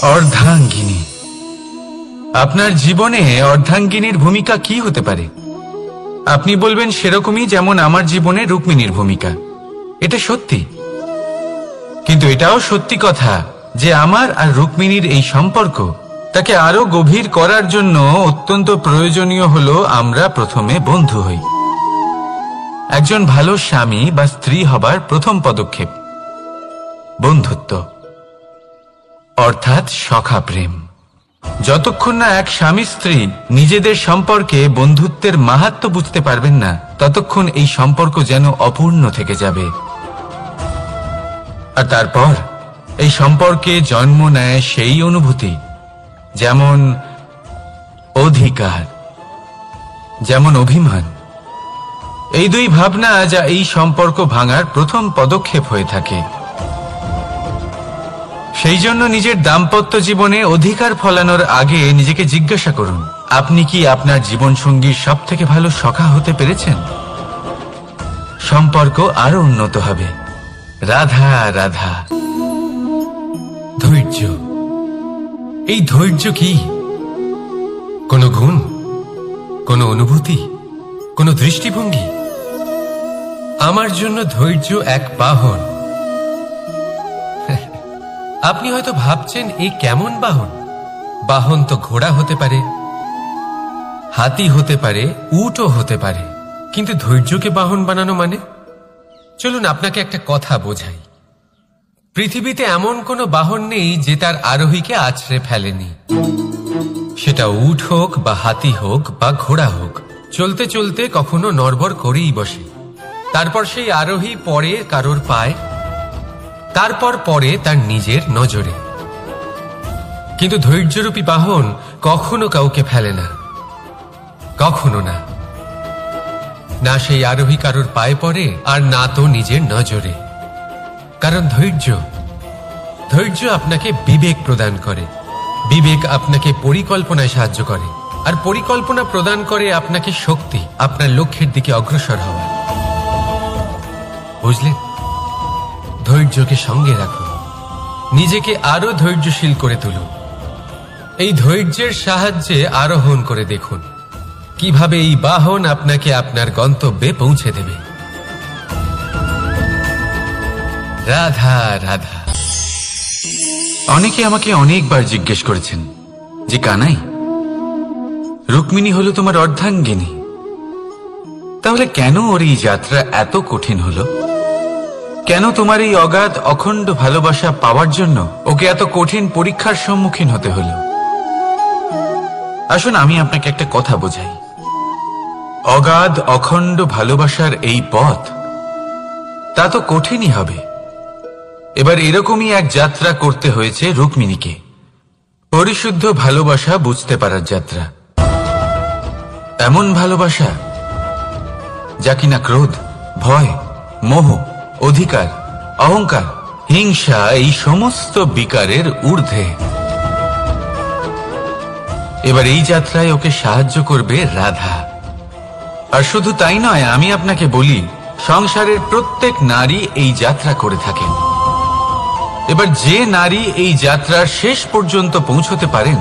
অর্ধাঙ্গিনী। আপনার জীবনে অর্ধাঙ্গিনীর ভূমিকা কি হতে পারে? আপনি বলবেন সেরকমই যেমন আমার জীবনে রুক্মিণীর ভূমিকা। এটা সত্যি, কিন্তু এটাও সত্যি কথা যে আমার আর রুক্মিণীর এই সম্পর্ক তাকে আরো গভীর করার জন্য অত্যন্ত প্রয়োজনীয় হলো আমরা প্রথমে বন্ধু হই। একজন ভালো স্বামী বা স্ত্রী হবার প্রথম পদক্ষেপ বন্ধুত্ব, অর্থাৎ সখা প্রেম। যতক্ষণ না এক স্বামী স্ত্রী নিজেদের সম্পর্কে বন্ধুত্বের মাহাত্ম্য বুঝতে পারবেন না, ততক্ষণ এই সম্পর্ক যেন অপূর্ণ থেকে যাবে। আর তারপর এই সম্পর্কে জন্ম নেয় সেই অনুভূতি, যেমন অধিকার, যেমন অভিমান। এই দুই ভাবনা যা এই সম্পর্ক ভাঙার প্রথম পদক্ষেপ হয়ে থাকে। সেই জন্য নিজের দাম্পত্য জীবনে অধিকার ফলানোর আগে নিজেকে জিজ্ঞাসা করুন, আপনি কি আপনার জীবনসঙ্গীর সব থেকে ভালো সখা হতে পেরেছেন? সম্পর্ক আরো উন্নত হবে। রাধা রাধা। ধৈর্য। এই ধৈর্য কি কোনো গুণ, কোনো অনুভূতি, কোনো দৃষ্টিভঙ্গি? আমার জন্য ধৈর্য এক বাহন। আপনি হয়তো ভাবছেন এই কেমন বাহন? বাহন তো ঘোড়া হতে পারে, হাতি হতে পারে, উটও হতে পারে, কিন্তু ধৈর্যকে বাহন বানানো মানে? চলুন আপনাকে একটা কথা বোঝাই। পৃথিবীতে এমন কোনো বাহন নেই যে তার আরোহীকে আছড়ে ফেলেনি। সেটা উট হোক বা হাতি হোক বা ঘোড়া হোক, চলতে চলতে কখনো নড়বড় করেই বসে। তারপর সেই আরোহী পরে কারোর পায়, তারপর পরে তার নিজের নজরে। কিন্তু ধৈর্যরূপী বাহন কখনো কাউকে ফেলে না, কখনো না। না সেই আরোহী কারোর পায়ে পড়ে, আর না তো নিজের নজরে। কারণ ধৈর্য আপনাকে বিবেক প্রদান করে, বিবেক আপনাকে পরিকল্পনায় সাহায্য করে, আর পরিকল্পনা প্রদান করে আপনাকে শক্তি, আপনার লক্ষ্যের দিকে অগ্রসর হওয়া। বুঝলেন? ধৈর্যকে সঙ্গে রাখুন, নিজেকে আরো ধৈর্যশীল করে তুলুন। এই ধৈর্যের সাহায্যে আরোহণ করে দেখুন কিভাবে এই বাহন আপনাকে আপনার গন্তব্যে পৌঁছে দেবে। রাধা রাধা। অনেকে আমাকে অনেকবার জিজ্ঞেস করেছেন যে কানাই, রুক্মিণী হলো তোমার অর্ধাঙ্গিনী, তাহলে কেন ওর এই যাত্রা এত কঠিন হলো? কেন তোমার এই অগাধ অখণ্ড ভালোবাসা পাওয়ার জন্য ওকে এত কঠিন পরীক্ষার সম্মুখীন হতে হলো? আসুন আমি আপনাকে একটা কথা বোঝাই। অগাধ অখণ্ড ভালোবাসার এই পথ, তা তো কঠিনই হবে। এবার এরকমই এক যাত্রা করতে হয়েছে রুক্মিণীকে, পরিশুদ্ধ ভালোবাসা বুঝতে পারার যাত্রা। এমন ভালোবাসা যা কিনা ক্রোধ, ভয়, মোহ, অধিকার, অহংকার, হিংসা এই সমস্ত বিকারের ঊর্ধ্বে। এবার এই যাত্রায় ওকে সাহায্য করবে রাধা। আর শুধু তাই নয়, আমি আপনাকে বলি, সংসারের প্রত্যেক নারী এই যাত্রা করে থাকেন। এবার যে নারী এই যাত্রার শেষ পর্যন্ত পৌঁছতে পারেন,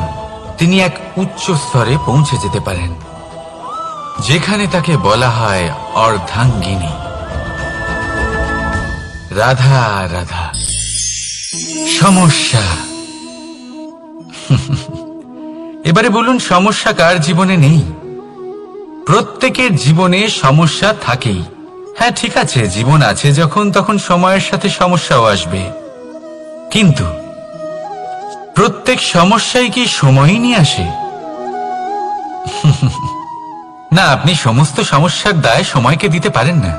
তিনি এক উচ্চ স্তরে পৌঁছে যেতে পারেন, যেখানে তাকে বলা হয় অর্ধাঙ্গিনী। রাধা রাধা। সমস্যা। এবারে বলুন, সমস্যা কার জীবনে নেই? প্রত্যেকের জীবনে সমস্যা থাকেই। হ্যাঁ ঠিক আছে, জীবন আছে যখন, তখন সময়ের সাথে সমস্যাও আসবে। কিন্তু প্রত্যেক সমস্যাই কি সময়ই নিয়ে আসে? না, আপনি সমস্ত সমস্যার দায় সময়কে দিতে পারেন না।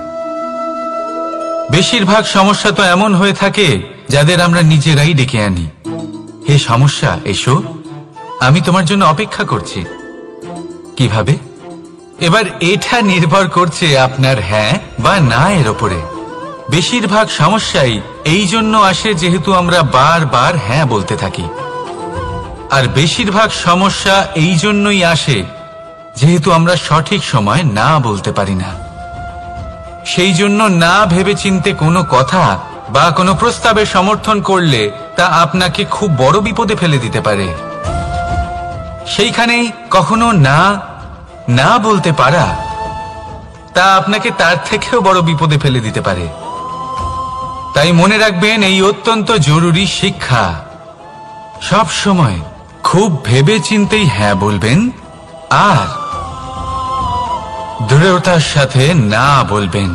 বেশিরভাগ সমস্যা তো এমন হয়ে থাকে যাদের আমরা নিজেরাই ডেকে আনি। হে সমস্যা, এসো, আমি তোমার জন্য অপেক্ষা করছি। কিভাবে? এবার এটা নির্ভর করছে আপনার হ্যাঁ বা না এর ওপরে। বেশিরভাগ সমস্যাই এই জন্য আসে যেহেতু আমরা বারবার হ্যাঁ বলতে থাকি, আর বেশিরভাগ সমস্যা এই জন্যই আসে যেহেতু আমরা সঠিক সময় না বলতে পারি না। সেই জন্য না ভেবে চিন্তে কোনো কথা বা কোনো প্রস্তাবে সমর্থন করলে তা আপনাকে খুব বড় বিপদে ফেলে দিতে পারে। সেইখানেই কখনো না না বলতে পারা তা আপনাকে তার থেকেও বড় বিপদে ফেলে দিতে পারে। তাই মনে রাখবেন, এই অত্যন্ত জরুরি শিক্ষা। সব সময় খুব ভেবে চিন্তেই হ্যাঁ বলবেন আর দৃঢ়তার সাথে না বলবেন।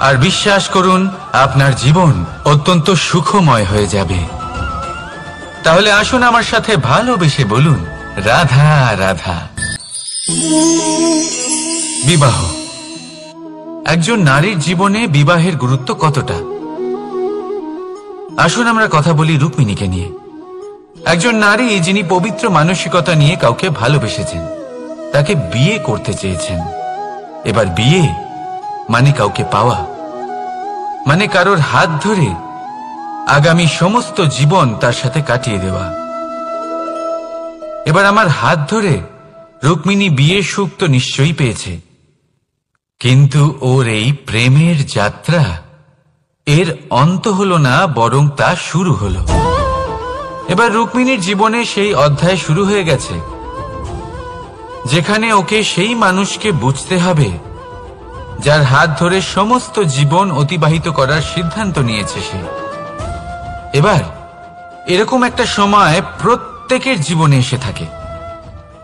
আর বিশ্বাস করুন, আপনার জীবন অত্যন্ত সুখময় হয়ে যাবে। তাহলে আসুন আমার সাথে ভালোবেসে বলুন, রাধা রাধা। বিবাহ। একজন নারীর জীবনে বিবাহের গুরুত্ব কতটা? আসুন আমরা কথা বলি রুক্মিণীকে নিয়ে। একজন নারী যিনি পবিত্র মানসিকতা নিয়ে কাউকে ভালোবেসেছেন, তাকে বিয়ে করতে চেয়েছেন। এবার বিয়ে মানে কাউকে পাওয়া, মানে কারোর হাত ধরে আগামী সমস্ত জীবন তার সাথে কাটিয়ে দেওয়া। এবার আমার হাত ধরে রুক্মিণী বিয়ের সুখ তো নিশ্চয়ই পেয়েছে, কিন্তু ওর এই প্রেমের যাত্রা এর অন্ত হলো না, বরং তা শুরু হলো। এবার রুক্মিণীর জীবনে সেই অধ্যায় শুরু হয়ে গেছে, যেখানে ওকে সেই মানুষকে বুঝতে হবে যার হাত ধরে সমস্ত জীবন অতিবাহিত করার সিদ্ধান্ত নিয়েছে সে। এবার এরকম একটা সময় প্রত্যেকের জীবনে এসে থাকে।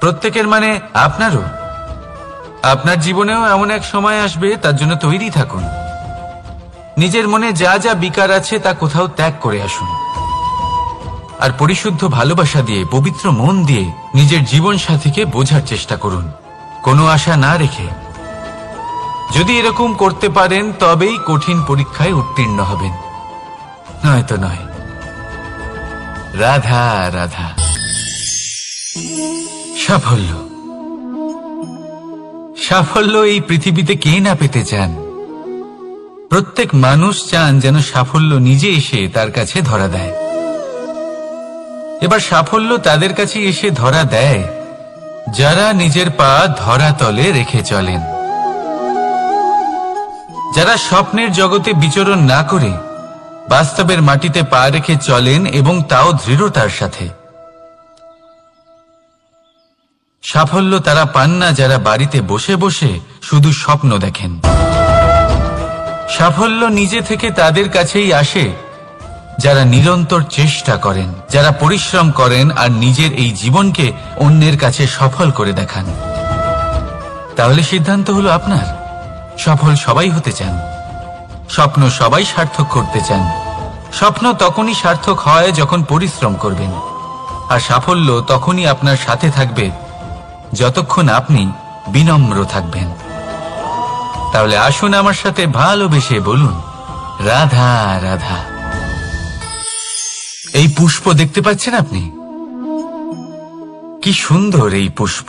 প্রত্যেকের মানে আপনারও। আপনার জীবনেও এমন এক সময় আসবে, তার জন্য তৈরি থাকুন। নিজের মনে যা যা বিকার আছে তা কোথাও ত্যাগ করে আসুন, আর পরিশুদ্ধ ভালোবাসা দিয়ে, পবিত্র মন দিয়ে নিজের জীবন সাথীকে বোঝার চেষ্টা করুন, কোনো আশা না রেখে। যদি এরকম করতে পারেন তবেই কঠিন পরীক্ষায় উত্তীর্ণ হবেন, নয়তো নয়। রাধা রাধা। সাফল্য। সাফল্য এই পৃথিবীতে কে না পেতে চান? প্রত্যেক মানুষ চান যেন সাফল্য নিজে এসে তার কাছে ধরা দেয়। এবার সাফল্য তাদের কাছে এসে ধরা দেয় যারা নিজের পা ধরাতলে রেখে চলেন, যারা স্বপ্নের জগতে বিচরণ না করে বাস্তবের মাটিতে পা রেখে চলেন, এবং তাও দৃঢ়তার সাথে। সাফল্য তারা পান না যারা বাড়িতে বসে বসে শুধু স্বপ্ন দেখেন। সাফল্য নিজে থেকে তাদের কাছেই আসে যারা নিরন্তর চেষ্টা করেন, যারা পরিশ্রম করেন আর নিজের এই জীবনকে অন্যের কাছে সফল করে দেখান। তাহলে সিদ্ধান্ত হলো আপনার। সফল সবাই হতে চান, স্বপ্ন সবাই সার্থক করতে চান। স্বপ্ন তখনই সার্থক হয় যখন পরিশ্রম করবেন, আর সাফল্য তখনই আপনার সাথে থাকবে যতক্ষণ আপনি বিনম্র থাকবেন। তাহলে আসুন আমার সাথে ভালোবেসে বলুন, রাধা রাধা। এই পুষ্প দেখতে পাচ্ছেন আপনি? কি সুন্দর এই পুষ্প।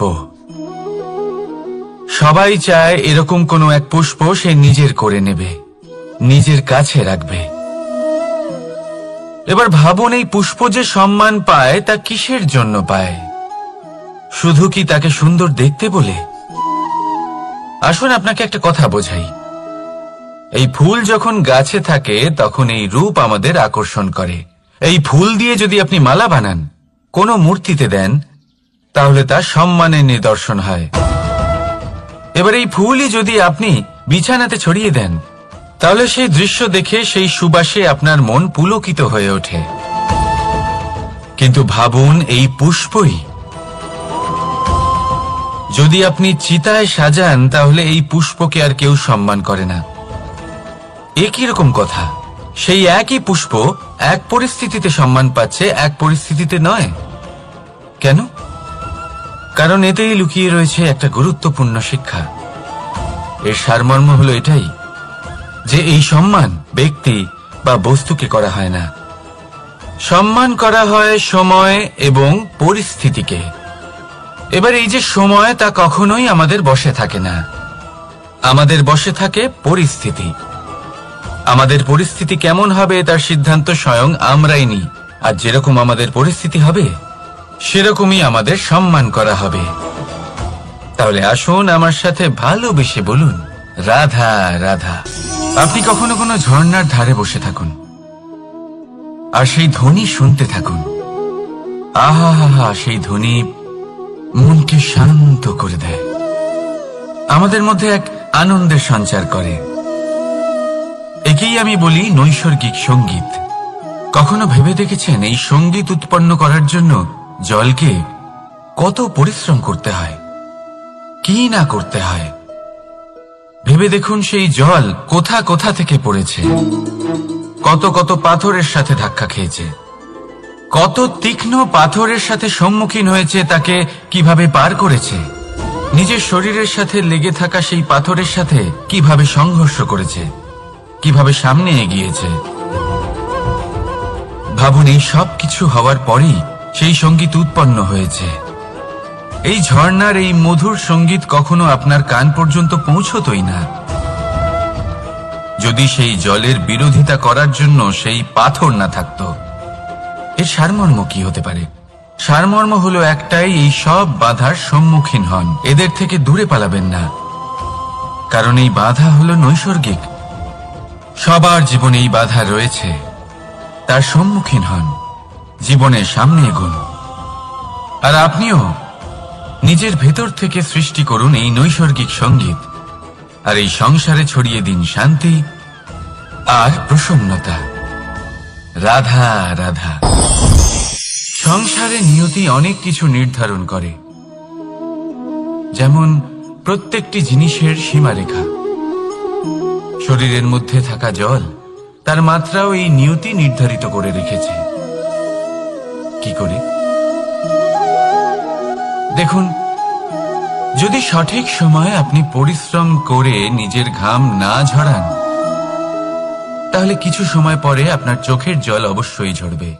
সবাই চায় এরকম কোনো এক পুষ্প সে নিজের করে নেবে, নিজের কাছে রাখবে। এবার ভাবুন, এই পুষ্প যে সম্মান পায় তা কিসের জন্য পায়? শুধু কি তাকে সুন্দর দেখতে বলে? আসুন আপনাকে একটা কথা বোঝাই। এই ফুল যখন গাছে থাকে তখন এই রূপ আমাদের আকর্ষণ করে। এই ফুল দিয়ে যদি আপনি মালা বানান, কোনো মূর্তিতে দেন, তাহলে তা সম্মানের নিদর্শন হয়। এবার এই ফুলই যদি আপনি বিছানাতে ছড়িয়ে দেন, তাহলে সেই দৃশ্য দেখে সেই সুবাসে আপনার মন পুলকিত হয়ে ওঠে। কিন্তু ভাবুন, এই পুষ্পই যদি আপনি চিতায় সাজান, তাহলে এই পুষ্পকে আর কেউ সম্মান করে না। একই রকম কথা, সেই একই পুষ্প এক পরিস্থিতিতে সম্মান পাচ্ছে, এক পরিস্থিতিতে নয়। কেন? কারণ এতেই লুকিয়ে রয়েছে একটা গুরুত্বপূর্ণ শিক্ষা। এর সারমর্ম হলো এটাই যে এই সম্মান ব্যক্তি বা বস্তুকে করা হয় না, সম্মান করা হয় সময় এবং পরিস্থিতিকে। এবার এই যে সময়, তা কখনোই আমাদের বশে থাকে না, আমাদের বশে থাকে পরিস্থিতি। আমাদের পরিস্থিতি কেমন হবে তার সিদ্ধান্ত স্বয়ং আমরাই নিই, আর যেরকম আমাদের পরিস্থিতি হবে সেরকমই আমাদের সম্মান করা হবে। তাহলে আসুন আমার সাথে ভালোবেসে বলুন, রাধা রাধা। আপনি কখনো কোনো ঝর্ণার ধারে বসে থাকুন আর সেই ধ্বনি শুনতে থাকুন। আহা হা হা, সেই ধ্বনি মনকে শান্ত করে দেয়, আমাদের মধ্যে এক আনন্দের সঞ্চার করে। একেই আমি বলি নৈসর্গিক সঙ্গীত। কখনো ভেবে দেখেছেন এই সঙ্গীত উৎপন্ন করার জন্য জলকে কত পরিশ্রম করতে হয়, কি না করতে হয়? ভেবে দেখুন সেই জল কোথা কোথা থেকে পড়েছে, কত কত পাথরের সাথে ধাক্কা খেয়েছে, কত তীক্ষ্ণ পাথরের সাথে সম্মুখীন হয়েছে, তাকে কিভাবে পার করেছে, নিজের শরীরের সাথে লেগে থাকা সেই পাথরের সাথে কিভাবে সংঘর্ষ করেছে, কিভাবে সামনে এগিয়েছে। ভাবুন, এই সব কিছু হওয়ার পরেই সেই সঙ্গীত উৎপন্ন হয়েছে। এই ঝর্ণার এই মধুর সঙ্গীত কখনো আপনার কান পর্যন্ত পৌঁছতই না যদি সেই জলের বিরোধিতা করার জন্য সেই পাথর না থাকত। এর সারমর্ম কি হতে পারে? সারমর্ম হলো একটাই, এই সব বাধার সম্মুখীন হন, এদের থেকে দূরে পালাবেন না, কারণ এই বাধা হলো নৈসর্গিক। সবার জীবনে এই বাধা রয়েছে, তার সম্মুখীন হন, জীবনের সামনে এগোন। আর আপনিও নিজের ভেতর থেকে সৃষ্টি করুন এই নৈসর্গিক সঙ্গীত, আর এই সংসারে ছড়িয়ে দিন শান্তি আর প্রসন্নতা। রাধা রাধা। সংসারে নিয়তি অনেক কিছু নির্ধারণ করে, যেমন প্রত্যেকটি জিনিসের সীমারেখা। শরীরের মধ্যে থাকা জল, তার মাত্রাও এই নিয়তি নির্ধারিত করে রেখেছে। কি করে? দেখুন, যদি সঠিক সময়ে আপনি পরিশ্রম করে নিজের ঘাম না ঝরান, তাহলে কিছু সময় পরে আপনার চোখের জল অবশ্যই ঝরবে।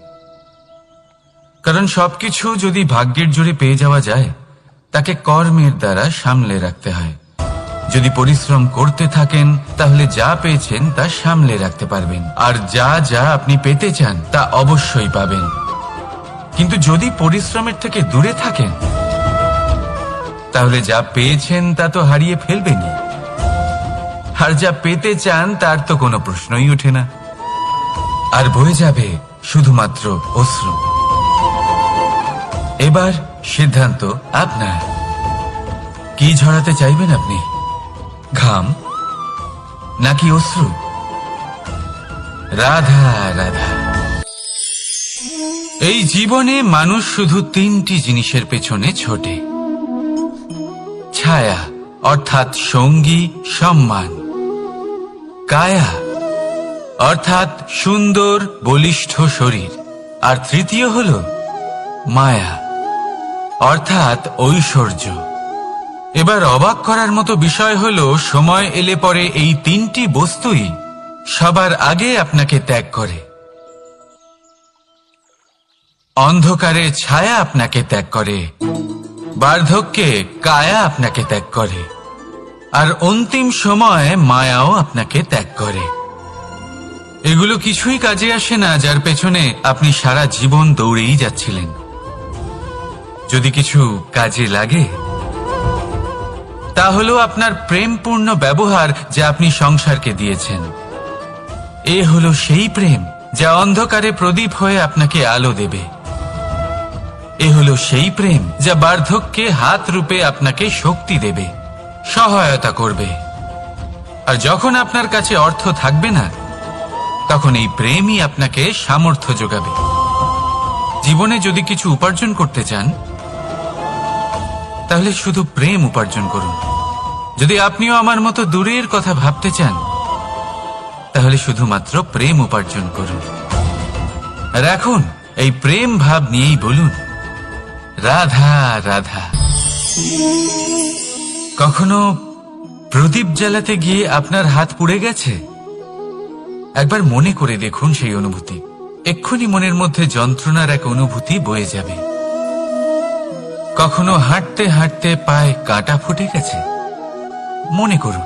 কারণ সবকিছু যদি ভাগ্যের জোরে পেয়ে যাওয়া যায়, তাকে কর্মের দ্বারা সামলে রাখতে হয়। যদি পরিশ্রম করতে থাকেন, তাহলে যা পেয়েছেন তা সামলে রাখতে পারবেন, আর যা যা আপনি পেতে চান তা অবশ্যই পাবেন। কিন্তু যদি পরিশ্রমের থেকে দূরে থাকেন, তাহলে যা পেয়েছেন তা তো হারিয়ে ফেলবেনই, আর যা পেতে চান তার তো কোনো প্রশ্নই ওঠে না, আর বয়ে যাবে শুধুমাত্র অশ্রু। এবার সিদ্ধান্ত আপনার, কি ঝরাতে চাইবেন আপনি? ঘাম নাকি অশ্রু? রাধা রাধা। এই জীবনে মানুষ শুধু তিনটি জিনিসের পেছনে ছোটে: ছায়া অর্থাৎ সঙ্গী সম্মান, কায়া অর্থাৎ সুন্দর বলিষ্ঠ শরীর, আর তৃতীয় হল মায়া অর্থাৎ ঐশ্বর্য। এবার অবাক করার মতো বিষয় হলো, সময় এলে পরে এই তিনটি বস্তুই সবার আগে আপনাকে ত্যাগ করে। অন্ধকারে ছায়া আপনাকে ত্যাগ করে, বার্ধক্যে কায়া আপনাকে ত্যাগ করে, আর অন্তিম সময়ে মায়াও আপনাকে ত্যাগ করে। এগুলো কিছুই কাজে আসে না যার পেছনে আপনি সারা জীবন দৌড়েই যাচ্ছিলেন। যদি কিছু কাজে লাগে, তা হলো আপনার প্রেমপূর্ণ ব্যবহার যা আপনি সংসারকে দিয়েছেন। এ হলো সেই প্রেম যা অন্ধকারে প্রদীপ হয়ে আপনাকে আলো দেবে। এ হলো সেই প্রেম যা বার্ধক্যে হাত রূপে আপনাকে শক্তি দেবে, সহায়তা করবে। আর যখন আপনার কাছে অর্থ থাকবে না, তখন এই প্রেমই আপনাকে সামর্থ্য যোগাবে। জীবনে যদি কিছু উপার্জন করতে চান, তাহলে শুধু প্রেম উপার্জন করুন। যদি আপনিও আমার মতো দূরের কথা ভাবতে চান, তাহলে শুধুমাত্র প্রেম উপার্জন করুন। আর এখন এই প্রেম ভাব নিয়েই বলুন, রাধা রাধা। কখনো প্রদীপ জ্বালাতে গিয়ে আপনার হাত পুড়ে গেছে? একবার মনে করে দেখুন সেই অনুভূতি। এক্ষুনি মনের মধ্যে যন্ত্রণার এক অনুভূতি বয়ে যাবে। কখনো হাঁটতে হাঁটতে পায়ে কাঁটা ফুটে গেছে? মনে করুন,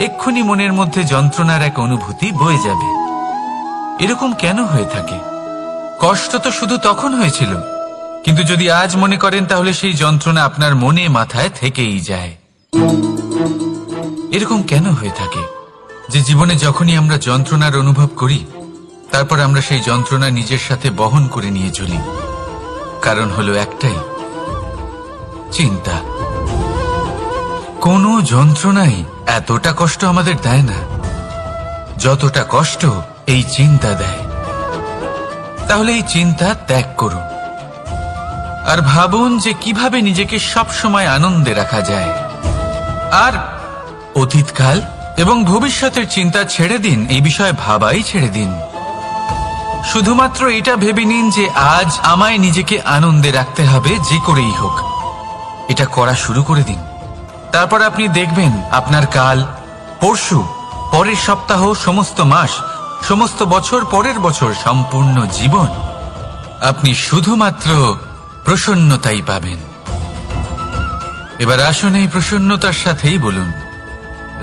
এক্ষুনি মনের মধ্যে যন্ত্রণার এক অনুভূতি বয়ে যাবে। এরকম কেন হয়ে থাকে? কষ্ট তো শুধু তখন হয়েছিল, কিন্তু যদি আজ মনে করেন, তাহলে সেই যন্ত্রণা আপনার মনে মাথায় থেকেই যায়। এরকম কেন হয়ে থাকে? যে জীবনে যখনই আমরা যন্ত্রণার অনুভব করি, তারপর আমরা সেই যন্ত্রণা নিজের সাথে বহন করে নিয়ে চলি। কারণ হলো একটাই, চিন্তা। কোনো যন্ত্রণাই এতটা কষ্ট আমাদের দেয় না যতটা কষ্ট এই চিন্তা দেয়। তাহলে এই চিন্তা ত্যাগ করুন আর ভাবুন যে কিভাবে নিজেকে সব সময় আনন্দে রাখা যায়। আর অতীতকাল এবং ভবিষ্যতের চিন্তা ছেড়ে দিন, এই বিষয়ে ভাবাই ছেড়ে দিন। শুধুমাত্র এটা ভেবে নিন যে আজ আমায় নিজেকে আনন্দে রাখতে হবে, যে করেই হোক। এটা করা শুরু করে দিন। তারপর আপনি দেখবেন আপনার কাল, পরশু, পরের সপ্তাহ, সমস্ত মাস, সমস্ত বছর, পরের বছর, সম্পূর্ণ জীবন আপনি শুধুমাত্র প্রসন্নতাই পাবেন। এবার আসুন এই প্রসন্নতার সাথেই বলুন,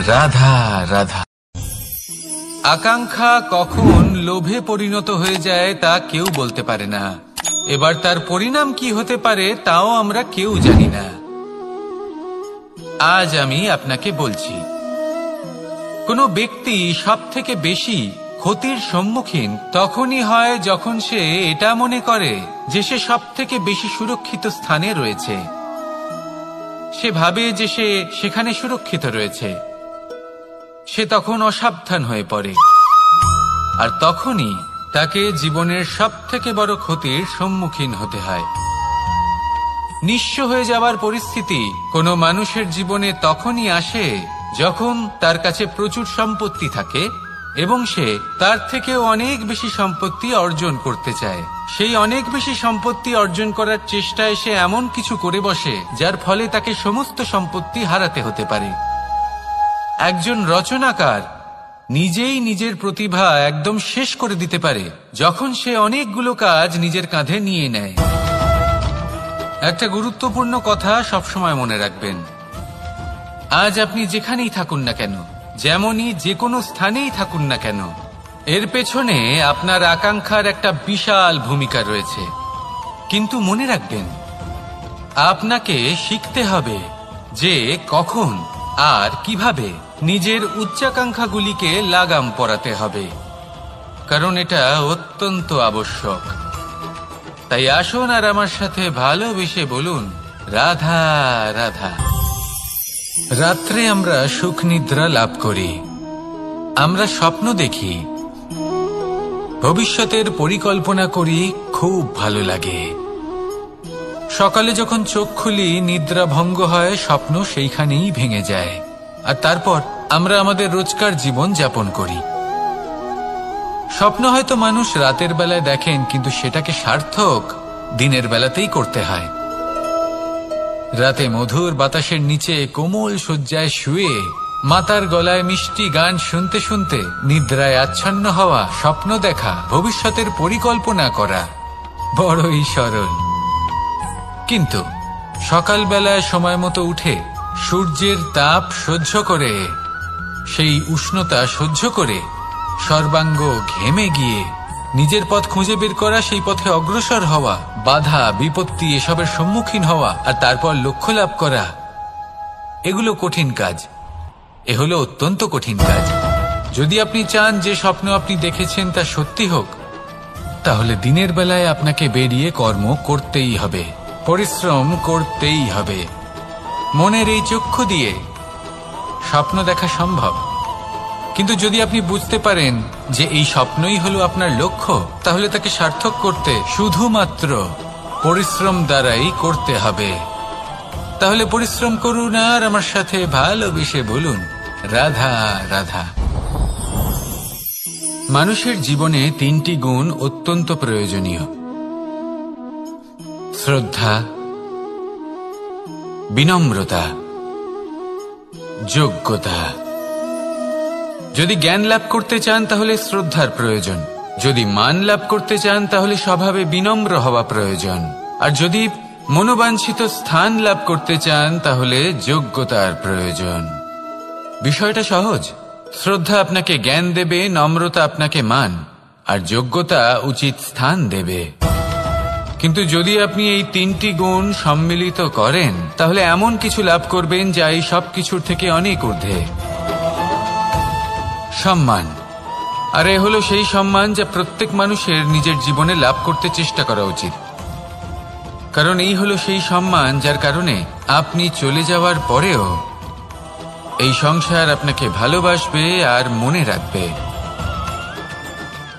রাধা রাধা। আকাঙ্ক্ষা কখন লোভে পরিণত হয়ে যায় তা কেউ বলতে পারে না। এবার তার পরিণাম কি হতে পারে তাও আমরা কেউ জানি না। আজ আমি আপনাকে বলছি, কোনো ব্যক্তি সবথেকে বেশি ক্ষতির সম্মুখীন তখনই হয় যখন সে এটা মনে করে যে সে সবথেকে বেশি সুরক্ষিত স্থানে রয়েছে। সে ভাবে যে সে সেখানে সুরক্ষিত রয়েছে। সে তখন অসাবধান হয়ে পড়ে, আর তখনই তাকে জীবনের সবথেকে বড় ক্ষতির সম্মুখীন হতে হয়। নিঃস্ব হয়ে যাওয়ার পরিস্থিতি কোনো মানুষের জীবনে তখনই আসে যখন তার কাছে প্রচুর সম্পত্তি থাকে এবং সে তার থেকেও অনেক বেশি সম্পত্তি অর্জন করতে চায়। সেই অনেক বেশি সম্পত্তি অর্জন করার চেষ্টায় সে এমন কিছু করে বসে যার ফলে তাকে সমস্ত সম্পত্তি হারাতে হতে পারে। একজন রচনাকার নিজেই নিজের প্রতিভা একদম শেষ করে দিতে পারে যখন সে অনেকগুলো কাজ নিজের কাঁধে নিয়ে নেয়। একটা গুরুত্বপূর্ণ কথা সবসময় মনে রাখবেন, আজ আপনি যেখানেই থাকুন না কেন, যেমনই যে কোনো স্থানেই থাকুন না কেন, এর পেছনে আপনার আকাঙ্ক্ষার একটা বিশাল ভূমিকা রয়েছে। কিন্তু মনে রাখবেন, আপনাকে শিখতে হবে যে কখন আর কিভাবে নিজের উচ্চাকাঙ্ক্ষাগুলিকে লাগাম পরাতে হবে, কারণ এটা অত্যন্ত আবশ্যক। তাই আসুন আর আমার সাথে ভালোবেসে বলুন, রাধা রাধা। রাত্রে আমরা সুখ নিদ্রা লাভ করি, আমরা স্বপ্ন দেখি, ভবিষ্যতের পরিকল্পনা করি, খুব ভালো লাগে। সকালে যখন চোখ খুলি, নিদ্রা ভঙ্গ হয়, স্বপ্ন সেইখানেই ভেঙে যায়, আর তারপর আমরা আমাদের রোজকার জীবন যাপন করি। স্বপ্ন হয়তো মানুষ রাতের বেলায় দেখেন, কিন্তু সেটাকে সার্থক দিনের বেলাতেই করতে হয়। রাতে মধুর বাতাসের নিচে কোমল শয্যায় শুয়ে মাতার গলায় মিষ্টি গান শুনতে শুনতে নিদ্রায় আচ্ছন্ন হওয়া, স্বপ্ন দেখা, ভবিষ্যতের পরিকল্পনা করা বড়ই সরল। কিন্তু সকালবেলায় সময় মতো উঠে সূর্যের তাপ সহ্য করে, সেই উষ্ণতা সহ্য করে সর্বাঙ্গ ঘেমে গিয়ে নিজের পথ খুঁজে বের করা, সেই পথে অগ্রসর হওয়া, বাধা বিপত্তি এসবের সম্মুখীন হওয়া, আর তারপর লক্ষ্য লাভ করা, এগুলো কঠিন কাজ। এ হলো অত্যন্ত কঠিন কাজ। যদি আপনি চান যে স্বপ্ন আপনি দেখেছেন তা সত্যি হোক, তাহলে দিনের বেলায় আপনাকে বেরিয়ে কর্ম করতেই হবে, পরিশ্রম করতেই হবে। মনের এই চক্ষু দিয়ে স্বপ্ন দেখা সম্ভব, কিন্তু যদি আপনি বুঝতে পারেন যে এই স্বপ্নই হলো আপনার লক্ষ্য, তাহলে তাকে সার্থক করতে শুধুমাত্র পরিশ্রম দ্বারাই করতে হবে। তাহলে পরিশ্রম করুন আর আমার সাথে ভালোবেসে বলুন, রাধা রাধা। মানুষের জীবনে তিনটি গুণ অত্যন্ত প্রয়োজনীয়: শ্রদ্ধা, বিনম্রতা, যোগ্যতা। যদি জ্ঞান লাভ করতে চান তাহলে শ্রদ্ধার প্রয়োজন, যদি মান লাভ করতে চান তাহলে স্বভাবে বিনম্র হওয়া প্রয়োজন, আর যদি মনোবাঞ্ছিত স্থান লাভ করতে চান তাহলে যোগ্যতার প্রয়োজন। বিষয়টা সহজ। শ্রদ্ধা আপনাকে জ্ঞান দেবে, নম্রতা আপনাকে মান, আর যোগ্যতা উচিত স্থান দেবে। কিন্তু যদি আপনি এই তিনটি গুণ সম্মিলিত করেন, তাহলে এমন কিছু লাভ করবেন যা এই সব কিছুর থেকে অনেক ঊর্ধ্বে। সম্মান। আর এ হলো সেই সম্মান যা প্রত্যেক মানুষের নিজের জীবনে লাভ করতে চেষ্টা করা উচিত। কারণ এই হলো সেই সম্মান যার কারণে আপনি চলে যাওয়ার পরেও এই সংসার আপনাকে ভালোবাসবে আর মনে রাখবে।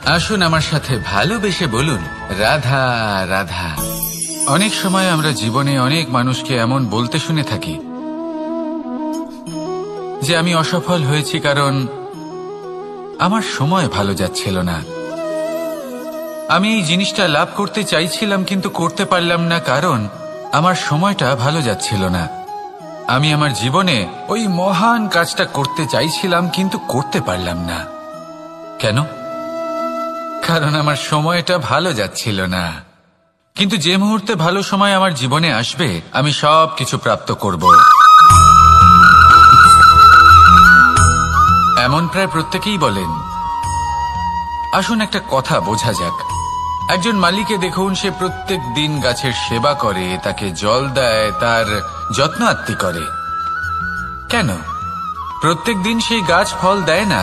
আসুন আমার সাথে ভালোবেসে বলুন, রাধা রাধা। অনেক সময় আমরা জীবনে অনেক মানুষকে এমন বলতে শুনে থাকি যে আমি অসফল হয়েছি কারণ আমার সময় ভালো যাচ্ছিল না। আমি এই জিনিসটা লাভ করতে চাইছিলাম কিন্তু করতে পারলাম না কারণ আমার সময়টা ভালো যাচ্ছিল না। আমি আমার জীবনে ওই মহান কাজটা করতে চাইছিলাম কিন্তু করতে পারলাম না। কেন? কারণ আমার সময়টা ভালো যাচ্ছিল না। কিন্তু যে মুহূর্তে ভালো সময় আমার জীবনে আসবে আমি সব কিছু প্রাপ্ত করব। এমন প্রায় প্রত্যেকেই বলেন। আসুন একটা কথা বোঝা যাক। একজন মালিকে দেখুন, সে প্রত্যেক দিন গাছের সেবা করে, তাকে জল দেয়, তার যত্ন আত্তি করে। কেন? প্রত্যেক দিন সেই গাছ ফল দেয় না।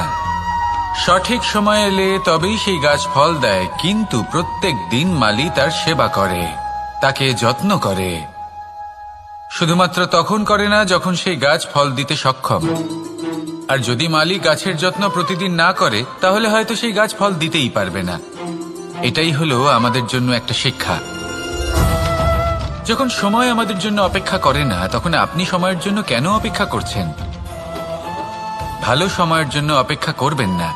সঠিক সময় এলে তবেই সেই গাছ ফল দেয়, কিন্তু প্রত্যেক দিন মালি তার সেবা করে, তাকে যত্ন করে। শুধুমাত্র তখন করে না যখন সেই গাছ ফল দিতে সক্ষম। আর যদি মালি গাছের যত্ন প্রতিদিন না করে তাহলে হয়তো সেই গাছ ফল দিতেই পারবে না। এটাই হলো আমাদের জন্য একটা শিক্ষা। যখন সময় আমাদের জন্য অপেক্ষা করে না তখন আপনি সময়ের জন্য কেন অপেক্ষা করছেন? ভালো সময়ের জন্য অপেক্ষা করবেন না।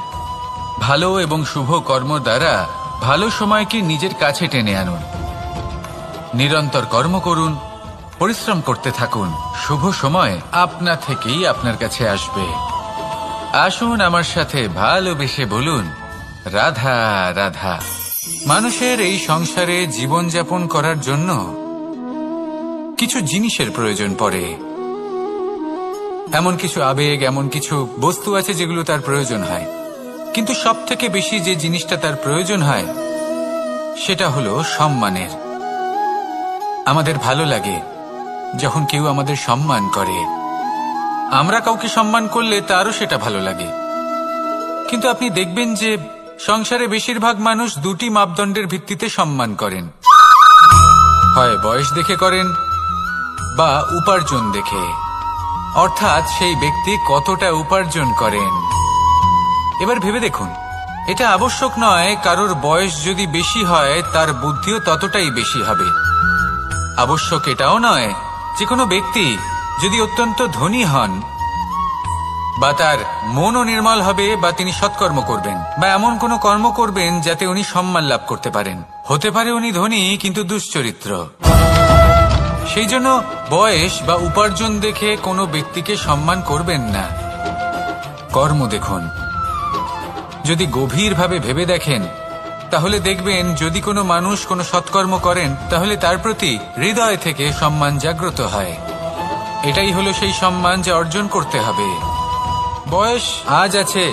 ভালো এবং শুভ কর্ম দ্বারা ভালো সময়কে নিজের কাছে টেনে আনুন। নিরন্তর কর্ম করুন, পরিশ্রম করতে থাকুন। শুভ সময় আপনা থেকেই আপনার কাছে আসবে। আসুন আমার সাথে ভালোবেসে বলুন, রাধা রাধা। মানুষের এই সংসারে জীবনযাপন করার জন্য কিছু জিনিসের প্রয়োজন পড়ে। এমন কিছু আবেগ, এমন কিছু বস্তু আছে যেগুলো তার প্রয়োজন হয়। কিন্তু সব থেকে বেশি যে জিনিসটা তার প্রয়োজন হয় সেটা হলো সম্মানের। আমাদের ভালো লাগে যখন কেউ আমাদের সম্মান করে। আমরা কাউকে সম্মান করলে তারও সেটা ভালো লাগে। কিন্তু আপনি দেখবেন যে সংসারে বেশিরভাগ মানুষ দুটি মাপদণ্ডের ভিত্তিতে সম্মান করেন। হয় বয়স দেখে করেন বা উপার্জন দেখে, অর্থাৎ সেই ব্যক্তি কতটা উপার্জন করেন। এবার ভেবে দেখুন, এটা আবশ্যক নয় কারোর বয়স যদি বেশি হয় তার বুদ্ধিও ততটাই বেশি হবে। আবশ্যক এটাও নয় যে কোনো ব্যক্তি যদি অত্যন্ত ধনী হন বা তার মনও নির্মল হবে বা তিনি সৎকর্ম করবেন বা এমন কোনো কর্ম করবেন যাতে উনি সম্মান লাভ করতে পারেন। হতে পারে উনি ধনী কিন্তু দুশ্চরিত্র। সেই জন্য বয়স বা উপার্জন দেখে কোনো ব্যক্তিকে সম্মান করবেন না। কর্ম দেখুন। যদি গভীরভাবে ভেবে দেখেন তাহলে দেখবেন যদি কোনো মানুষ কোনো সৎকর্ম করেন তাহলে তার প্রতি হৃদয় থেকে সম্মান জাগ্রত হয়। এটাই হলো সেই সম্মান যা অর্জন করতে হবে। বয়স আজ আছে,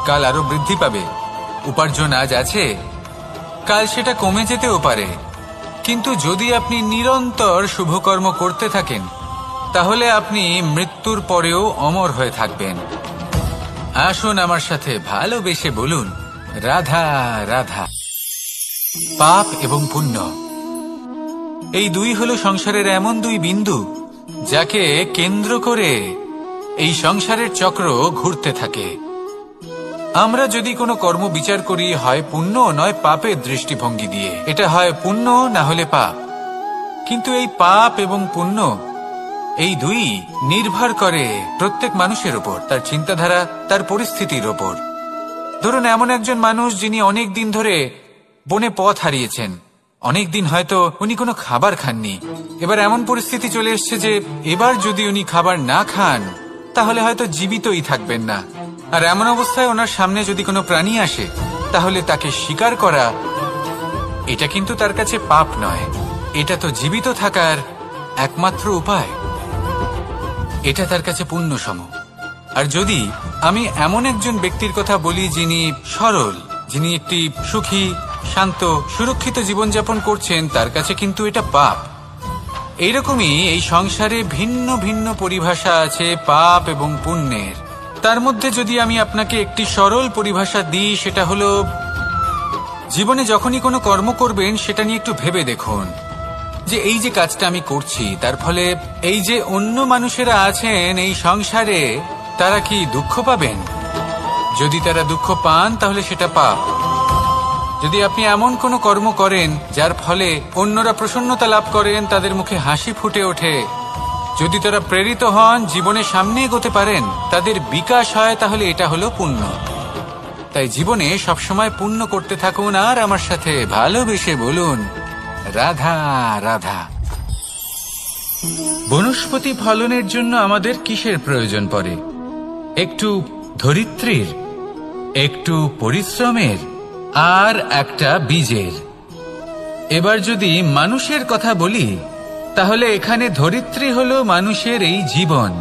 কাল আরো বৃদ্ধি পাবে। উপার্জন আজ আছে, কাল সেটা কমে যেতেও পারে। কিন্তু যদি আপনি নিরন্তর শুভকর্ম করতে থাকেন তাহলে আপনি মৃত্যুর পরেও অমর হয়ে থাকবেন। আসুন আমার সাথে ভালোবেসে বলুন, রাধা রাধা। পাপ এবং পুণ্য, এই দুই হলো সংসারের এমন দুই বিন্দু যাকে কেন্দ্র করে এই সংসারের চক্র ঘুরতে থাকে। আমরা যদি কোনো কর্ম বিচার করি হয় পুণ্য নয় পাপের দৃষ্টিভঙ্গি দিয়ে, এটা হয় পুণ্য না হলে পাপ। কিন্তু এই পাপ এবং পুণ্য এই দুই নির্ভর করে প্রত্যেক মানুষের ওপর, তার চিন্তাধারা, তার পরিস্থিতির ওপর। ধরুন এমন একজন মানুষ যিনি অনেক দিন ধরে বনে পথ হারিয়েছেন, অনেক দিন হয়তো উনি কোনো খাবার খাননি। এবার এমন পরিস্থিতি চলে এসছে যে এবার যদি উনি খাবার না খান তাহলে হয়তো জীবিতই থাকবেন না। আর এমন অবস্থায় ওনার সামনে যদি কোনো প্রাণী আসে তাহলে তাকে শিকার করা এটা কিন্তু তার কাছে পাপ নয়, এটা তো জীবিত থাকার একমাত্র উপায়। এটা তার কাছে পুণ্য সম। আর যদি আমি এমন একজন ব্যক্তির কথা বলি যিনি সরল, যিনি একটি সুখী, শান্ত, সুরক্ষিত জীবনযাপন করছেন, তার কাছে কিন্তু এটা পাপ। এইরকমই এই সংসারে ভিন্ন ভিন্ন পরিভাষা আছে পাপ এবং পুণ্যের। তার মধ্যে যদি আমি আপনাকে একটি সরল পরিভাষা দিই, সেটা হলো, জীবনে যখনই কোনো কর্ম করবেন সেটা নিয়ে একটু ভেবে দেখুন যে এই যে কাজটা আমি করছি তার ফলে এই যে অন্য মানুষেরা আছেন এই সংসারে, তারা কি দুঃখ পাবেন? যদি তারা দুঃখ পান তাহলে সেটা পাপ। যদি আপনি এমন কোনো কর্ম করেন যার ফলে অন্যরা প্রসন্নতা লাভ করেন, তাদের মুখে হাসি ফুটে ওঠে, যদি তারা প্রেরিত হন, জীবনে সামনে এগোতে পারেন, তাদের বিকাশ হয়, তাহলে এটা হলো পুণ্য। তাই জীবনে সবসময় পুণ্য করতে থাকুন আর আমার সাথে ভালোবেসে বলুন, রাধা রাধা। বনস্পতি ফলনের জন্য আমাদের কিসের প্রয়োজন পড়ে? একটু ধরিত্রীর, একটু পরিশ্রমের, আর একটা বীজের। এবার যদি মানুষের কথা বলি, তাহলে এখানে ধরিত্রী হলো মানুষের এই জীবন,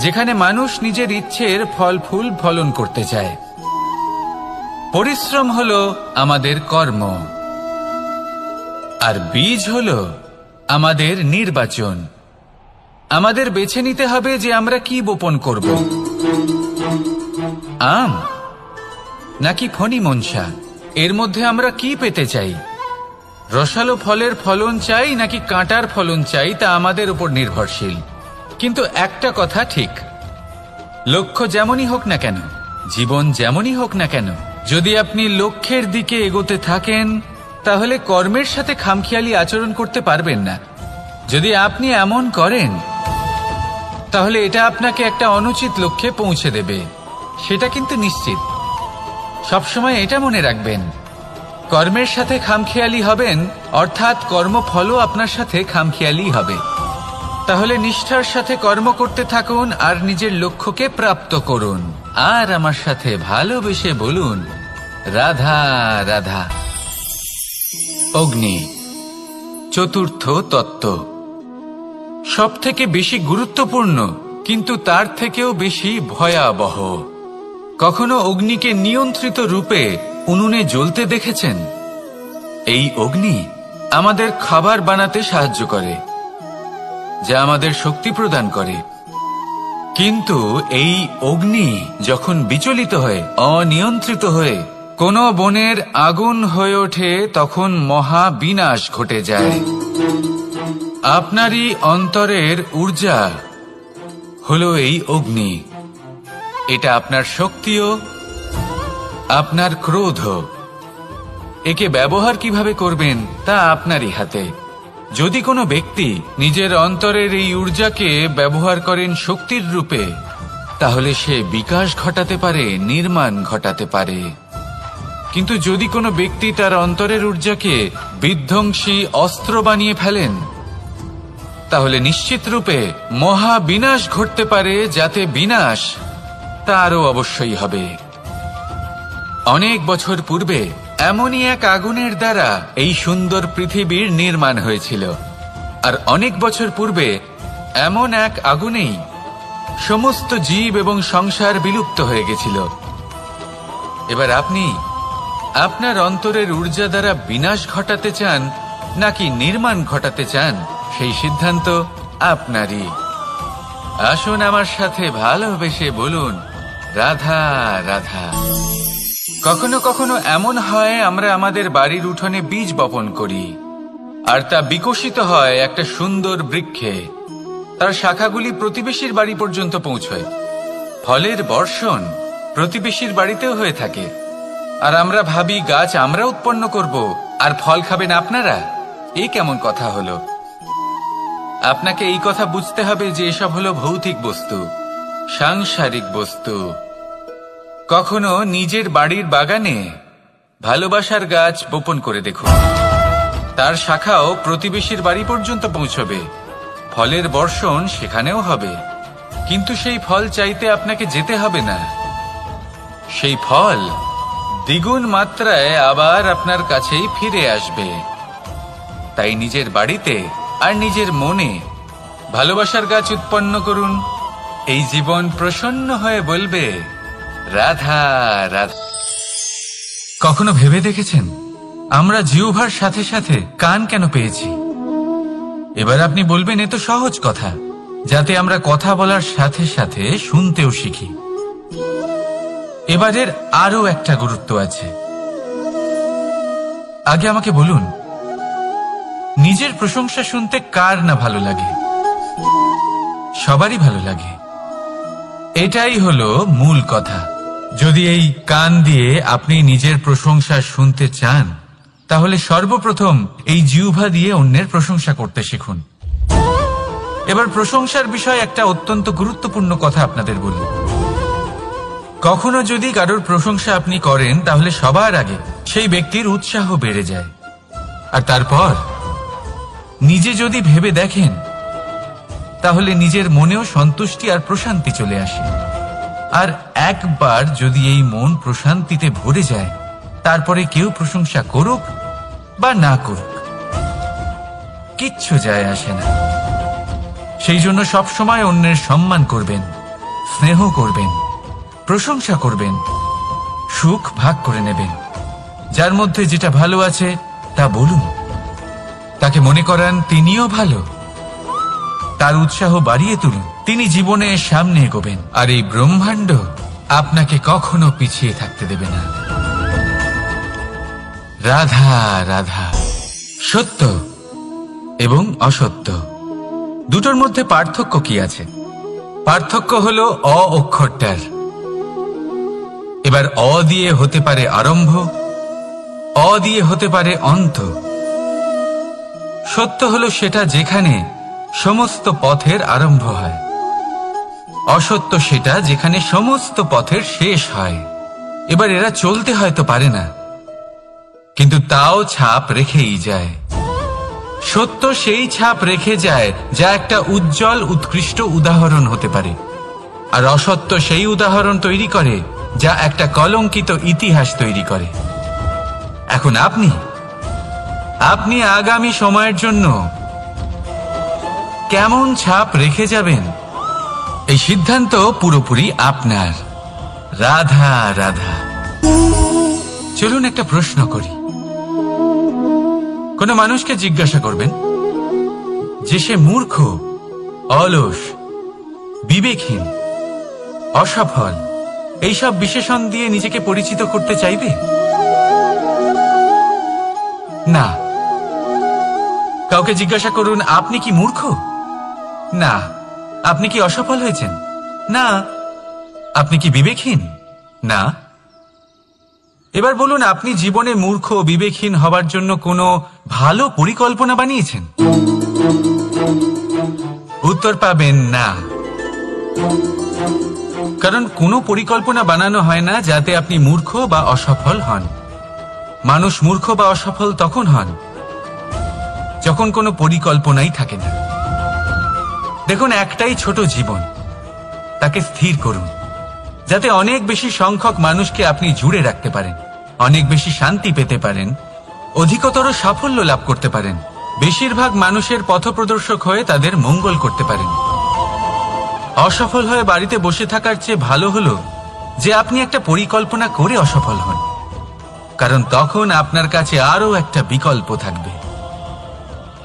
যেখানে মানুষ নিজের ইচ্ছের ফল ফুল ফলন করতে চায়। পরিশ্রম হলো আমাদের কর্ম, আর বীজ হলো আমাদের নির্বাচন। আমাদের বেছে নিতে হবে যে আমরা কি বপন করব, আম নাকি ফণি মনসা। এর মধ্যে আমরা কি পেতে চাই? রসালো ফলের ফলন চাই নাকি কাঁটার ফলন চাই, তা আমাদের উপর নির্ভরশীল। কিন্তু একটা কথা ঠিক, লক্ষ্য যেমনই হোক না কেন, জীবন যেমনই হোক না কেন, যদি আপনি লক্ষ্যের দিকে এগোতে থাকেন তাহলে কর্মের সাথে খামখেয়ালি আচরণ করতে পারবেন না। যদি আপনি এমন করেন তাহলে এটা আপনাকে একটা অনুচিত লক্ষ্যে পৌঁছে দেবে, সেটা কিন্তু নিশ্চিত। সবসময় এটা মনে রাখবেন, কর্মের সাথে খামখেয়ালি হবেন, অর্থাৎ কর্মফলও আপনার সাথে খামখেয়ালি হবে। তাহলে নিষ্ঠার সাথে কর্ম করতে থাকুন আর নিজের লক্ষ্যকে প্রাপ্ত করুন। আর আমার সাথে ভালোবেসে বলুন, রাধা রাধা। অগ্নি চতুর্থ তত্ত্ব, সব থেকে বেশি গুরুত্বপূর্ণ, কিন্তু তার থেকেও বেশি ভয়াবহ। কখনো অগ্নিকে নিয়ন্ত্রিত রূপে উনুনে জ্বলতে দেখেছেন? এই অগ্নি আমাদের খাবার বানাতে সাহায্য করে, যা আমাদের শক্তি প্রদান করে। কিন্তু এই অগ্নি যখন বিচলিত হয়ে, অনিয়ন্ত্রিত হয়ে কোনো বনের আগুন হয়ে ওঠে, তখন মহা বিনাশ ঘটে যায়। আপনারই অন্তরের ঊর্জা হলো এই অগ্নি। এটা আপনার শক্তিও, আপনার ক্রোধ। একে ব্যবহার কিভাবে করবেন তা আপনারই হাতে। যদি কোনো ব্যক্তি নিজের অন্তরের এই ঊর্জাকে ব্যবহার করেন শক্তির রূপে, তাহলে সে বিকাশ ঘটাতে পারে, নির্মাণ ঘটাতে পারে। কিন্তু যদি কোনো ব্যক্তি তার অন্তরের ঊর্জাকে বিধ্বংসী অস্ত্র বানিয়ে ফেলেন, তাহলে নিশ্চিত রূপে মহা বিনাশ ঘটতে পারে, যাতে বিনাশ তারও অবশ্যই হবে। অনেক বছর পূর্বে এমনই এক আগুনের দ্বারা এই সুন্দর পৃথিবীর নির্মাণ হয়েছিল, আর অনেক বছর পূর্বে এমন এক আগুনেই সমস্ত জীব এবং সংসার বিলুপ্ত হয়ে গেছিল। এবার আপনি আপনার অন্তরের ঊর্জা দ্বারা বিনাশ ঘটাতে চান নাকি নির্মাণ ঘটাতে চান, সেই সিদ্ধান্ত আপনারই। আসুন আমার সাথে ভালোবেসে বলুন, রাধা রাধা। কখনো কখনো এমন হয়, আমরা আমাদের বাড়ির উঠোনে বীজ বপন করি, আর তা বিকশিত হয় একটা সুন্দর বৃক্ষে। তার শাখাগুলি প্রতিবেশীর বাড়ি পর্যন্ত পৌঁছয়। ফলের বর্ষণ প্রতিবেশীর বাড়িতেও হয়ে থাকে, আর আমরা ভাবি গাছ আমরা উৎপন্ন করব আর ফল খাবেন আপনারা। এই কেমন কথা হলো? আপনাকে এই কথা বুঝতে হবে যে এসব হলো ভৌতিক বস্তু, সাংসারিক বস্তু। কখনো নিজের বাড়ির বাগানে ভালোবাসার গাছ বপন করে দেখুন, তার শাখাও প্রতিবেশীর বাড়ি পর্যন্ত পৌঁছবে, ফলের বর্ষণ সেখানেও হবে। কিন্তু সেই ফল চাইতে আপনাকে যেতে হবে না, সেই ফল দ্বিগুণ মাত্রায় আবার আপনার কাছেই ফিরে আসবে। তাই নিজের বাড়িতে আর নিজের মনে ভালোবাসার গাছ উৎপন্ন করুন। এই জীবন প্রসন্ন হয়ে বলবে, রাধা রাধা। কখনো ভেবে দেখেছেন আমরা জিহ্বার সাথে সাথে কান কেন পেয়েছি? এবার আপনি বলবেন, এ তো সহজ কথা, যাতে আমরা কথা বলার সাথে সাথে শুনতেও শিখি। এবারের আরো একটা গুরুত্ব আছে। আগে আমাকে বলুন, নিজের প্রশংসা শুনতে কার না ভালো লাগে? সবারই ভালো লাগে। এটাই হলো মূল কথা। যদি এই কান দিয়ে আপনি নিজের প্রশংসা শুনতে চান, তাহলে সর্বপ্রথম এই জিহ্বা দিয়ে অন্যের প্রশংসা করতে শিখুন। এবার প্রশংসার বিষয়ে একটা অত্যন্ত গুরুত্বপূর্ণ কথা আপনাদের বলি। কখনো যদি কারোর প্রশংসা আপনি করেন, তাহলে সবার আগে সেই ব্যক্তির উৎসাহ বেড়ে যায়, আর তারপর নিজে যদি ভেবে দেখেন, তাহলে নিজের মনেও সন্তুষ্টি আর প্রশান্তি চলে আসে। আর একবার যদি এই মন প্রশান্তিতে ভরে যায়, তারপরে কেউ প্রশংসা করুক বা না করুক, কিচ্ছু যায় আসে না। সেই জন্য সবসময় অন্যের সম্মান করবেন, স্নেহ করবেন, প্রশংসা করবেন, সুখ ভাগ করে নেবেন। যার মধ্যে যেটা ভালো আছে তা বলুন, তাকে মনে করান তিনিও ভালো, তার উৎসাহ বাড়িয়ে তুলুন। তিনি জীবনে সামনে এগোবেন, আর এই ব্রহ্মাণ্ড আপনাকে কখনো পিছিয়ে থাকতে দেবে না। রাধা রাধা। সত্য এবং অসত্য দুটোর মধ্যে পার্থক্য কি আছে? পার্থক্য হলো অ অক্ষরটার। এবার অ দিয়ে হতে পারে আরম্ভ, অ দিয়ে হতে পারে অন্ত। সত্য হলো সেটা যেখানে সমস্ত পথের আরম্ভ হয়, অসত্য সেটা যেখানে সমস্ত পথের শেষ হয়। এবার এরা চলতে হয়তো পারে না, কিন্তু তাও ছাপ রেখেই যায়। সত্য সেই ছাপ রেখে যায় যা একটা উজ্জ্বল উৎকৃষ্ট উদাহরণ হতে পারে, আর অসত্য সেই উদাহরণ তৈরি করে যা একটা কলঙ্কিত ইতিহাস তৈরি করে। এখন আপনি আগামী সময়ের জন্য কেমন ছাপ রেখে যাবেন, এই সিদ্ধান্ত পুরোপুরি আপনার। রাধা রাধা। চলুন একটা প্রশ্ন করি। কোন মানুষকে জিজ্ঞাসা করবেন যে সে মূর্খ, অলস, বিবেকহীন, অসফল এইসব বিশেষণ দিয়ে নিজেকে পরিচিত করতে চাইবে? না। কাউকে জিজ্ঞাসা করুন, আপনি কি মূর্খ? না। আপনি কি অসফল হয়েছেন? না। আপনি কি বিবেকহীন? না। এবার বলুন, আপনি জীবনে মূর্খ ও বিবেকহীন হবার জন্য কোনো ভালো পরিকল্পনা বানিয়েছেন? উত্তর পাবেন না। কারণ কোনো পরিকল্পনা বানানো হয় না যাতে আপনি মূর্খ বা অসফল হন। মানুষ মূর্খ বা অসফল তখন হন যখন কোনো পরিকল্পনাই থাকে না। দেখুন, একটাই ছোট জীবন, তাকে স্থির করুন যাতে অনেক বেশি সংখ্যক মানুষকে আপনি জুড়ে রাখতে পারেন, অনেক বেশি শান্তি পেতে পারেন, অধিকতর সাফল্য লাভ করতে পারেন, বেশিরভাগ মানুষের পথপ্রদর্শক হয়ে তাদের মঙ্গল করতে পারেন। অসফল হয়ে বাড়িতে বসে থাকার চেয়ে ভালো হলো যে আপনি একটা পরিকল্পনা করে অসফল হন, কারণ তখন আপনার কাছে আরো একটা বিকল্প থাকবে,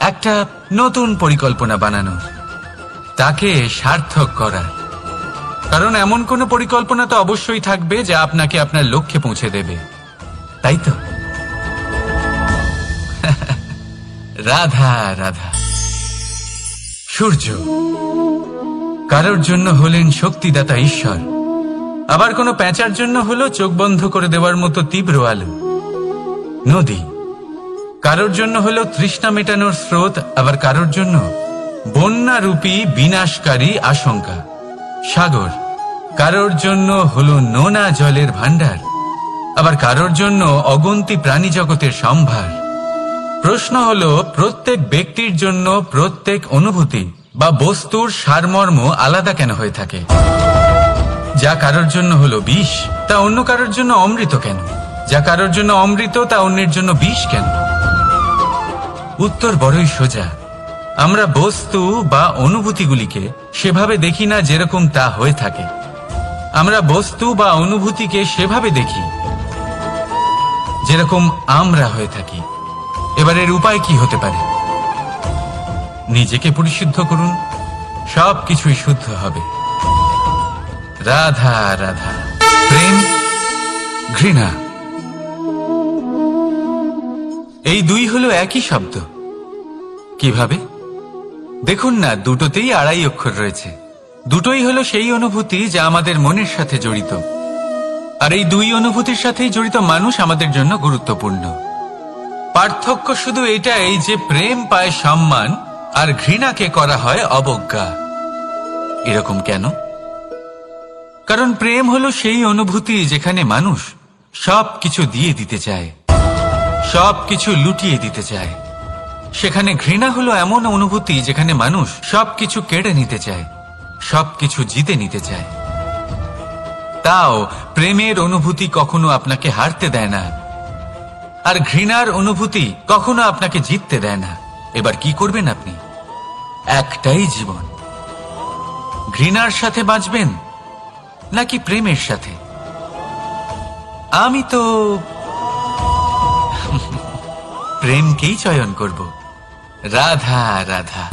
একটা নতুন পরিকল্পনা বানানোর, তাকে সার্থক করার। কারণ এমন কোন পরিকল্পনা তো অবশ্যই থাকবে যা আপনাকে আপনার লক্ষ্যে পৌঁছে দেবে, তাই তো? রাধা রাধা। সূর্য কারোর জন্য হলেন শক্তিদাতা ঈশ্বর, আবার কোনো প্যাঁচার জন্য হলো চোখ বন্ধ করে দেওয়ার মতো তীব্র আলো। নদী কারোর জন্য হলো তৃষ্ণা মেটানোর স্রোত, আবার কারোর জন্য বন্যারূপী বিনাশকারী আশঙ্কা। সাগর কারোর জন্য হলো নোনা জলের ভান্ডার, আবার কারোর জন্য অগন্তি প্রাণী জগতের সম্ভার। প্রশ্ন হলো, প্রত্যেক ব্যক্তির জন্য প্রত্যেক অনুভূতি বা বস্তুর সারমর্ম আলাদা কেন হয়ে থাকে? যা কারোর জন্য হলো বিষ, তা অন্য কারোর জন্য অমৃত কেন? যা কারোর জন্য অমৃত, তা অন্যের জন্য বিষ কেন? উত্তর বড়ই সোজা। আমরা বস্তু বা অনুভূতিগুলিকে সেভাবে দেখি না যেরকম তা হয়ে থাকে। আমরা বস্তু বা অনুভূতিকে সেভাবে দেখি যেরকম আমরা হয়ে থাকি। এবার এর উপায় কি হতে পারে? নিজেকে পরিশুদ্ধ করুন, সবকিছুই শুদ্ধ হবে। রাধা রাধা। প্রেম ঘৃণা। এই দুই হলো একই শব্দ। কিভাবে? দেখুন না, দুটোতেই 2.5 অক্ষর রয়েছে। দুটোই হলো সেই অনুভূতি যা আমাদের মনের সাথে জড়িত, আর এই দুই অনুভূতির সাথেই জড়িত মানুষ আমাদের জন্য গুরুত্বপূর্ণ। পার্থক্য শুধু এটাই যে প্রেম পায় সম্মান আর ঘৃণাকে করা হয় অবজ্ঞা। এরকম কেন? কারণ প্রেম হলো সেই অনুভূতি যেখানে মানুষ সবকিছু দিয়ে দিতে চায়, সবকিছু লুটিয়ে দিতে চায়। সেখানে ঘৃণা হলো এমন অনুভূতি যেখানে মানুষ সবকিছু কেড়ে নিতে চায়, সবকিছু জিতে নিতে চায়। তাও প্রেমের অনুভূতি কখনো আপনাকে হারতে দেয় না, আর ঘৃণার অনুভূতি কখনো আপনাকে জিততে দেয় না। এবার কি করবেন আপনি? একটাই জীবন। ঘৃণার সাথে বাঁচবেন নাকি প্রেমের সাথে? আমি তো প্রেমকেই চয়ন করব। রাধা রাধা।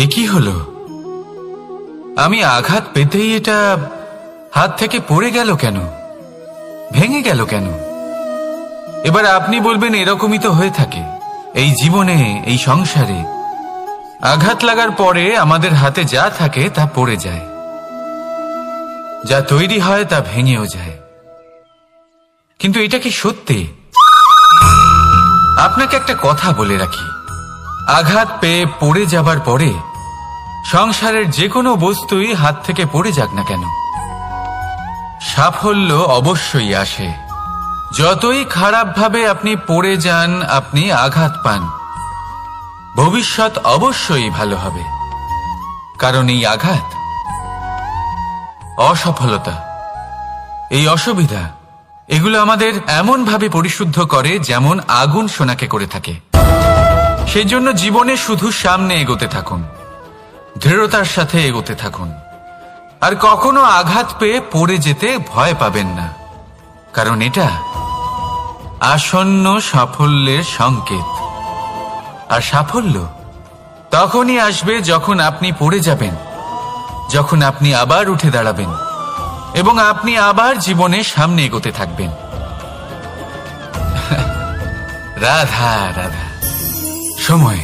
এ কি হলো? আমি আঘাত পেতেই এটা হাত থেকে পড়ে গেল কেন? ভেঙে গেল কেন? এবার আপনি বলবেন এরকমই তো হয়ে থাকে এই জীবনে, এই সংসারে। আঘাত লাগার পরে আমাদের হাতে যা থাকে তা পড়ে যায়, যা তৈরি হয় তা ভেঙেও যায়। কিন্তু এটা কি সত্যি? আপনাকে একটা কথা বলে রাখি, আঘাত পেয়ে পড়ে যাবার পরে সংসারের যে কোনো বস্তুই হাত থেকে পড়ে যাক না কেন, সাফল্য অবশ্যই আসে। যতই খারাপভাবে আপনি পড়ে যান, আপনি আঘাত পান, ভবিষ্যৎ অবশ্যই ভালো হবে। কারণ এই আঘাত, অসফলতা, এই অসুবিধা, এগুলো আমাদের এমন ভাবে পরিশুদ্ধ করে যেমন আগুন সোনাকে করে থাকে। সেই জন্য জীবনে শুধু সামনে এগোতে থাকুন, দৃঢ়তার সাথে এগোতে থাকুন, আর কখনো আঘাত পেয়ে পড়ে যেতে ভয় পাবেন না। কারণ এটা আসন্ন সাফল্যের সংকেত। আর সাফল্য তখনই আসবে যখন আপনি পড়ে যাবেন, যখন আপনি আবার উঠে দাঁড়াবেন এবং আপনি আবার জীবনে সামনে এগোতে থাকবেন। রাধা রাধা। সময়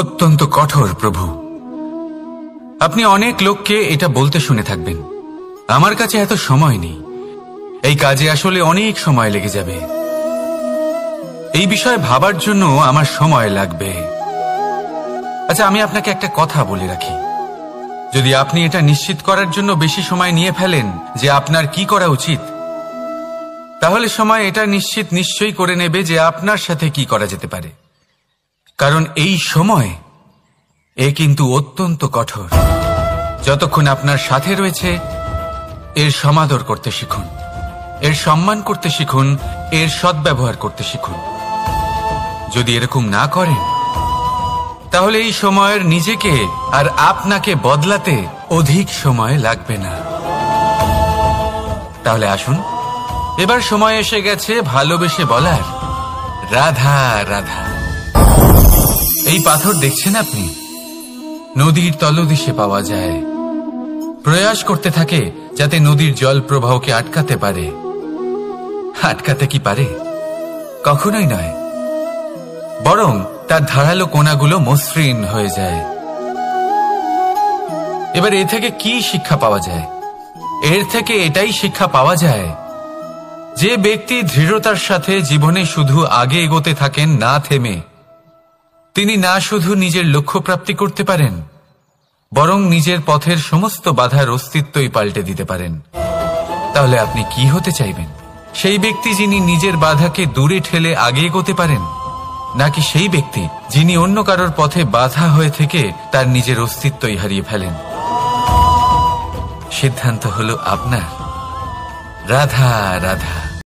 অত্যন্ত কঠোর প্রভু। আপনি অনেক লোককে এটা বলতে শুনে থাকবেন, আমার কাছে এত সময় নেই, এই কাজে আসলে অনেক সময় লেগে যাবে, এই বিষয়ে ভাবার জন্য আমার সময় লাগবে। আচ্ছা, আমি আপনাকে একটা কথা বলে রাখি, যদি আপনি এটা নিশ্চিত করার জন্য বেশি সময় নিয়ে ফেলেন যে আপনার কি করা উচিত, তাহলে সময় এটা নিশ্চয়ই করে নেবে যে আপনার সাথে কি করা যেতে পারে। কারণ এই সময় এ কিন্তু অত্যন্ত কঠোর। যতক্ষণ আপনার সাথে রয়েছে এর সমাদর করতে শিখুন, এর সম্মান করতে শিখুন, এর সদ্ব্যবহার করতে শিখুন। যদি এরকম না করেন তাহলে এই সময়ের নিজেকে আর আপনাকে বদলাতে অধিক সময় লাগবে না। তাহলে আসুন, এবার সময় এসে গেছে ভালোবেসে বলার রাধা রাধা। এই পাথর দেখছেন আপনি, নদীর তলদেশে পাওয়া যায়। প্রয়াস করতে থাকে যাতে নদীর জল প্রবাহকে আটকাতে পারে। আটকাতে কি পারে? কখনোই নয়, বরং তার ধারালো কোণাগুলো মসৃণ হয়ে যায়। এবার এ থেকে কি শিক্ষা পাওয়া যায়? এর থেকে এটাই শিক্ষা পাওয়া যায় যে ব্যক্তি দৃঢ়তার সাথে জীবনে শুধু আগে এগোতে থাকেন না থেমে, তিনি না শুধু নিজের লক্ষ্য প্রাপ্তি করতে পারেন, বরং নিজের পথের সমস্ত বাধার অস্তিত্বই পাল্টে দিতে পারেন। তাহলে আপনি কি হতে চাইবেন? সেই ব্যক্তি যিনি নিজের বাধাকে দূরে ঠেলে আগে এগোতে পারেন, নাকি সেই ব্যক্তি যিনি অন্য কারোর পথে বাধা হয়ে থেকে তার নিজের অস্তিত্বই হারিয়ে ফেলেন? সিদ্ধান্ত হলো আপনার। রাধা রাধা।